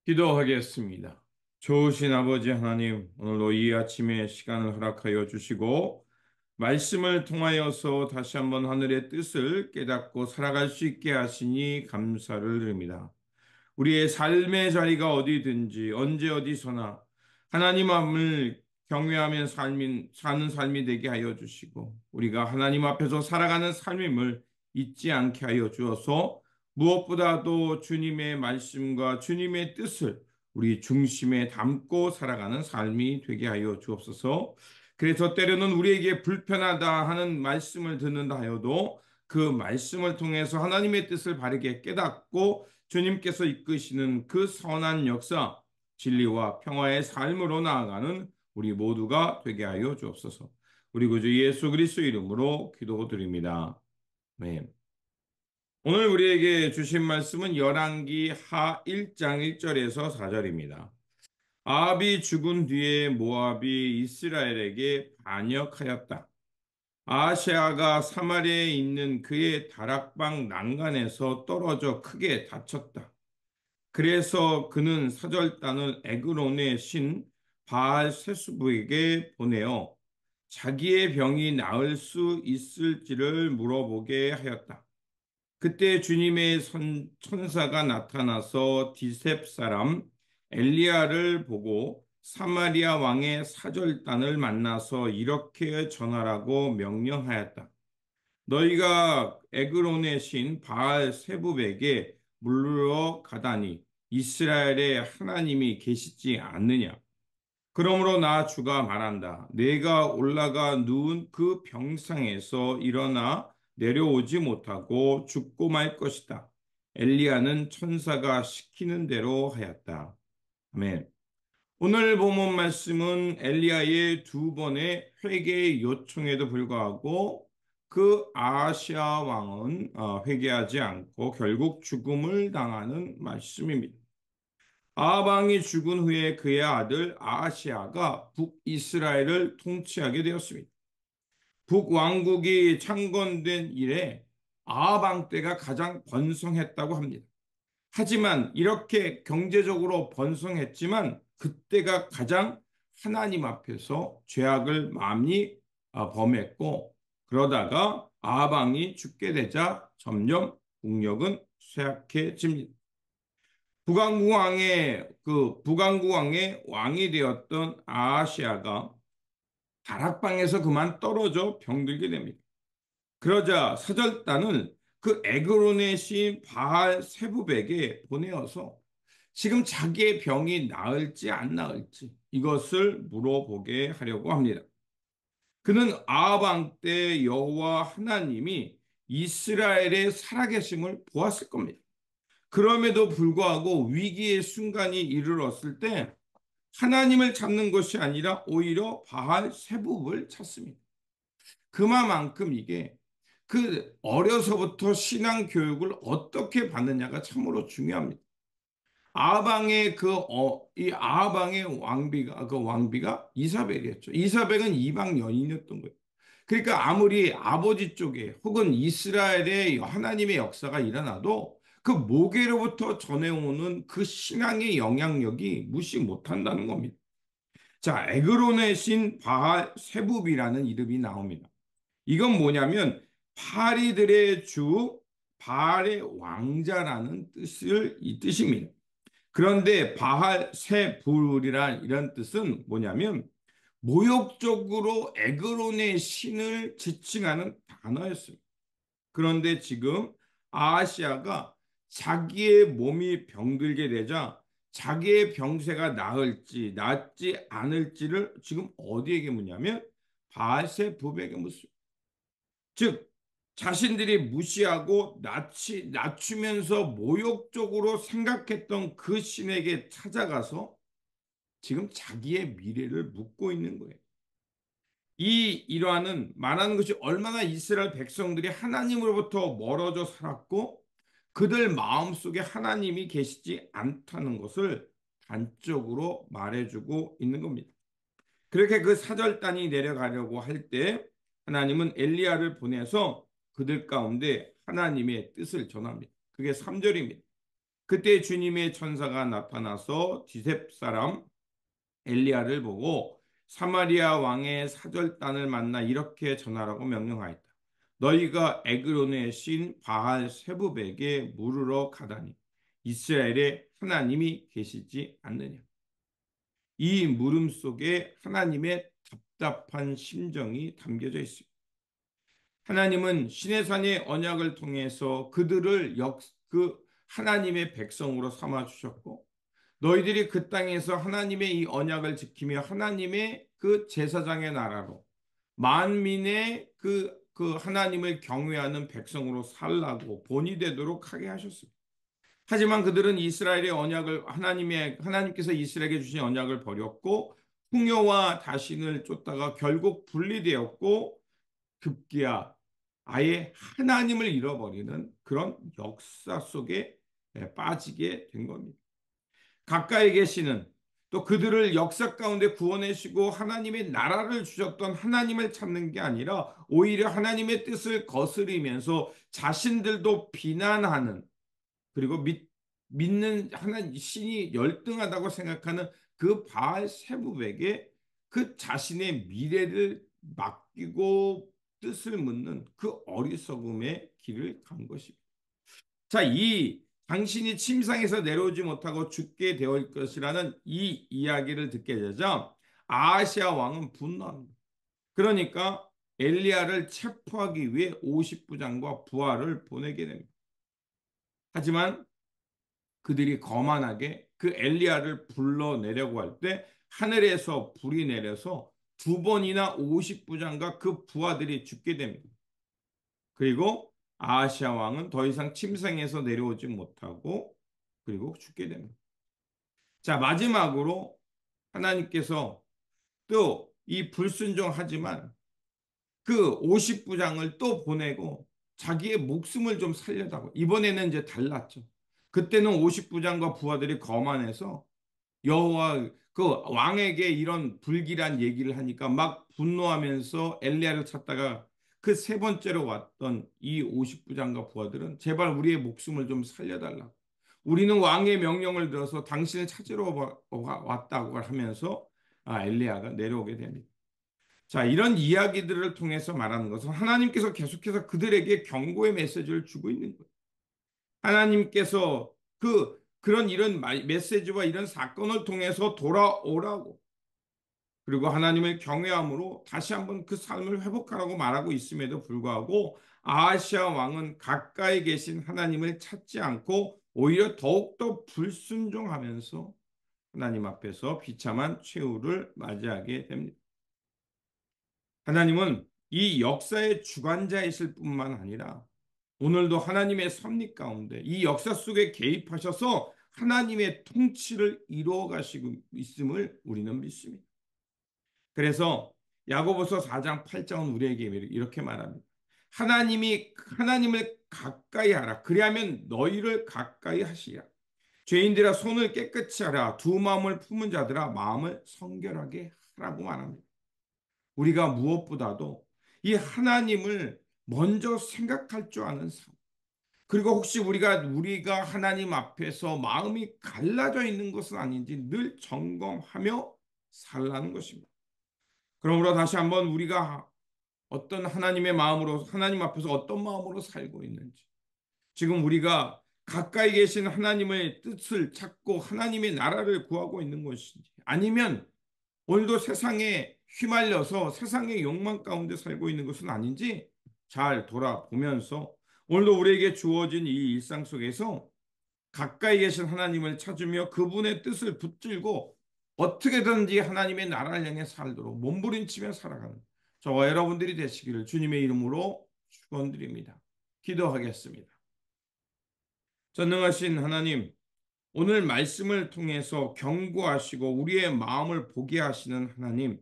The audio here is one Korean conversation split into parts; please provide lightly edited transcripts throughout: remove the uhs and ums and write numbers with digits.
기도하겠습니다. 좋으신 아버지 하나님, 오늘도 이 아침에 시간을 허락하여 주시고, 말씀을 통하여서 다시 한번 하늘의 뜻을 깨닫고 살아갈 수 있게 하시니 감사를 드립니다. 우리의 삶의 자리가 어디든지 언제 어디서나 하나님을 경외하며 사는 삶이 되게 하여 주시고 우리가 하나님 앞에서 살아가는 삶임을 잊지 않게 하여 주어서 무엇보다도 주님의 말씀과 주님의 뜻을 우리 중심에 담고 살아가는 삶이 되게 하여 주옵소서. 그래서 때로는 우리에게 불편하다 하는 말씀을 듣는다 하여도 그 말씀을 통해서 하나님의 뜻을 바르게 깨닫고 주님께서 이끄시는 그 선한 역사, 진리와 평화의 삶으로 나아가는 우리 모두가 되게 하여 주옵소서. 우리 구주 예수 그리스도 이름으로 기도드립니다. 네. 오늘 우리에게 주신 말씀은 열왕기 하 1장 1절에서 4절입니다. 아합이 죽은 뒤에 모압이 이스라엘에게 반역하였다. 아하시아가 사마리아에 있는 그의 다락방 난간에서 떨어져 크게 다쳤다. 그래서 그는 사절단을 에그론의 신 바알 세수부에게 보내어 자기의 병이 나을 수 있을지를 물어보게 하였다. 그때 주님의 천사가 나타나서 디셉 사람 엘리야를 보고 사마리아 왕의 사절단을 만나서 이렇게 전하라고 명령하였다. 너희가 에그론의 신 바알 세붑에게 물러 가다니 이스라엘에 하나님이 계시지 않느냐. 그러므로 나 주가 말한다. 내가 올라가 누운 그 병상에서 일어나 내려오지 못하고 죽고 말 것이다. 엘리야는 천사가 시키는 대로 하였다. 아멘. 오늘 본문 말씀은 엘리야의 두 번의 회개 요청에도 불구하고 그 아하시아 왕은 회개하지 않고 결국 죽음을 당하는 말씀입니다. 아합 왕이 죽은 후에 그의 아들 아하시아가 북이스라엘을 통치하게 되었습니다. 북왕국이 창건된 이래 아합 왕 때가 가장 번성했다고 합니다. 하지만 이렇게 경제적으로 번성했지만 그때가 가장 하나님 앞에서 죄악을 많이 범했고 그러다가 아합 왕이 죽게 되자 점점 국력은 쇠약해집니다. 북왕국 왕의 왕이 되었던 아하시아가 다락방에서 그만 떨어져 병들게 됩니다. 그러자 사절단을 그 에그론의 시인 바알 세붑에게 보내어서 지금 자기의 병이 나을지 안 나을지 이것을 물어보게 하려고 합니다. 그는 아합 왕 때 여호와 하나님이 이스라엘의 살아계심을 보았을 겁니다. 그럼에도 불구하고 위기의 순간이 이르렀을 때 하나님을 찾는 것이 아니라 오히려 바알 세붑을 찾습니다. 그만큼 이게 그 어려서부터 신앙 교육을 어떻게 받느냐가 참으로 중요합니다. 이 아방의 왕비가 이사벨이었죠. 이사벨은 이방 여인이었던 거예요. 그러니까 아무리 아버지 쪽에 혹은 이스라엘의 하나님의 역사가 일어나도 그 모계로부터 전해오는 그 신앙의 영향력이 무시 못한다는 겁니다. 자, 에그론의 신 바알 세붑이라는 이름이 나옵니다. 이건 뭐냐면 파리들의 주 바알의 왕자라는 이 뜻입니다. 그런데 바할 세불이란 이런 뜻은 뭐냐면 모욕적으로 에그론의 신을 지칭하는 단어였습니다. 그런데 지금 아하시아가 자기의 몸이 병들게 되자 자기의 병세가 나을지 낫지 않을지를 지금 어디에게 묻냐면 바알세붑에게 묻습니다. 즉 자신들이 무시하고 낮추면서 모욕적으로 생각했던 그 신에게 찾아가서 지금 자기의 미래를 묻고 있는 거예요. 이 일화는 말하는 것이 얼마나 이스라엘 백성들이 하나님으로부터 멀어져 살았고 그들 마음속에 하나님이 계시지 않다는 것을 단적으로 말해주고 있는 겁니다. 그렇게 그 사절단이 내려가려고 할 때 하나님은 엘리야를 보내서 그들 가운데 하나님의 뜻을 전합니다. 그게 3절입니다. 그때 주님의 천사가 나타나서 디셉 사람 엘리야를 보고 사마리아 왕의 사절단을 만나 이렇게 전하라고 명령하였다. 너희가 에그론의 신 바알 세부백에 물으러 가다니 이스라엘에 하나님이 계시지 않느냐. 이 물음 속에 하나님의 답답한 심정이 담겨져 있습니다. 하나님은 시내산의 언약을 통해서 그들을 그 하나님의 백성으로 삼아 주셨고 너희들이 그 땅에서 하나님의 이 언약을 지키며 하나님의 그 제사장의 나라로 만민의 그 하나님을 경외하는 백성으로 살라고 본이 되도록 하게 하셨습니다. 하지만 그들은 이스라엘의 언약을 하나님께서 이스라엘에게 주신 언약을 버렸고 풍요와 다신을 쫓다가 결국 분리되었고 급기야 아예 하나님을 잃어버리는 그런 역사 속에 빠지게 된 겁니다. 가까이 계시는 또 그들을 역사 가운데 구원하시고 하나님의 나라를 주셨던 하나님을 찾는 게 아니라 오히려 하나님의 뜻을 거스리면서 자신들도 비난하는 그리고 믿는 하나님 신이 열등하다고 생각하는 그 바알 세부백에 그 자신의 미래를 맡기고 뜻을 묻는 그 어리석음의 길을 간 것입니다. 자, 이 당신이 침상에서 내려오지 못하고 죽게 되올 것이라는 이 이야기를 듣게 되자 아하시아 왕은 분노합니다. 그러니까 엘리야를 체포하기 위해 50부장과 부하를 보내게 됩니다. 하지만 그들이 거만하게 그 엘리야를 불러내려고 할 때 하늘에서 불이 내려서 두 번이나 50부장과 그 부하들이 죽게 됩니다. 그리고 아하시아 왕은 더 이상 침상에서 내려오지 못하고 그리고 죽게 됩니다. 자, 마지막으로 하나님께서 또 이 불순종하지만 그 50부장을 또 보내고 자기의 목숨을 좀 살려다고 이번에는 이제 달랐죠. 그때는 50부장과 부하들이 거만해서 여호와 그 왕에게 이런 불길한 얘기를 하니까 막 분노하면서 엘리야를 찾다가 그 세 번째로 왔던 이 50부장과 부하들은 제발 우리의 목숨을 좀 살려달라고. 우리는 왕의 명령을 들어서 당신을 찾으러 왔다고 하면서 엘리야가 내려오게 됩니다. 자, 이런 이야기들을 통해서 말하는 것은 하나님께서 계속해서 그들에게 경고의 메시지를 주고 있는 거예요. 하나님께서 그런 이런 메시지와 이런 사건을 통해서 돌아오라고 그리고 하나님을 경외함으로 다시 한번 그 삶을 회복하라고 말하고 있음에도 불구하고 아하시아 왕은 가까이 계신 하나님을 찾지 않고 오히려 더욱더 불순종하면서 하나님 앞에서 비참한 최후를 맞이하게 됩니다. 하나님은 이 역사의 주관자이실 뿐만 아니라 오늘도 하나님의 섭리 가운데 이 역사 속에 개입하셔서 하나님의 통치를 이루어 가시고 있음을 우리는 믿습니다. 그래서 야고보서 4장 8장은 우리에게 이렇게 말합니다. 하나님을 가까이 하라. 그리하면 너희를 가까이 하시리라. 죄인들아 손을 깨끗이 하라. 두 마음을 품은 자들아 마음을 성결하게 하라고 말합니다. 우리가 무엇보다도 이 하나님을 먼저 생각할 줄 아는 삶. 그리고 혹시 우리가 하나님 앞에서 마음이 갈라져 있는 것은 아닌지 늘 점검하며 살라는 것입니다. 그러므로 다시 한번 우리가 어떤 하나님의 마음으로 하나님 앞에서 어떤 마음으로 살고 있는지 지금 우리가 가까이 계신 하나님의 뜻을 찾고 하나님의 나라를 구하고 있는 것인지 아니면 오늘도 세상에 휘말려서 세상의 욕망 가운데 살고 있는 것은 아닌지 잘 돌아보면서 오늘도 우리에게 주어진 이 일상 속에서 가까이 계신 하나님을 찾으며 그분의 뜻을 붙들고 어떻게든지 하나님의 나라를 향해 살도록 몸부림치며 살아가는 저와 여러분들이 되시기를 주님의 이름으로 축원드립니다. 기도하겠습니다. 전능하신 하나님, 오늘 말씀을 통해서 경고하시고 우리의 마음을 보게 하시는 하나님,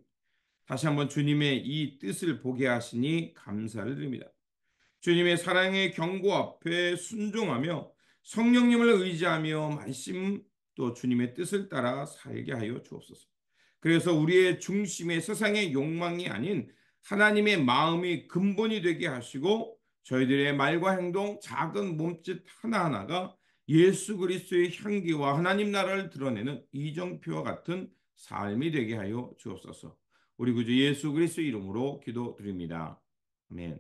다시 한번 주님의 이 뜻을 보게 하시니 감사를 드립니다. 주님의 사랑의 경고 앞에 순종하며 성령님을 의지하며 말씀 또 주님의 뜻을 따라 살게 하여 주옵소서. 그래서 우리의 중심에 세상의 욕망이 아닌 하나님의 마음이 근본이 되게 하시고 저희들의 말과 행동, 작은 몸짓 하나하나가 예수 그리스도의 향기와 하나님 나라를 드러내는 이정표와 같은 삶이 되게 하여 주옵소서. 우리 구주 예수 그리스도 이름으로 기도드립니다. 아멘.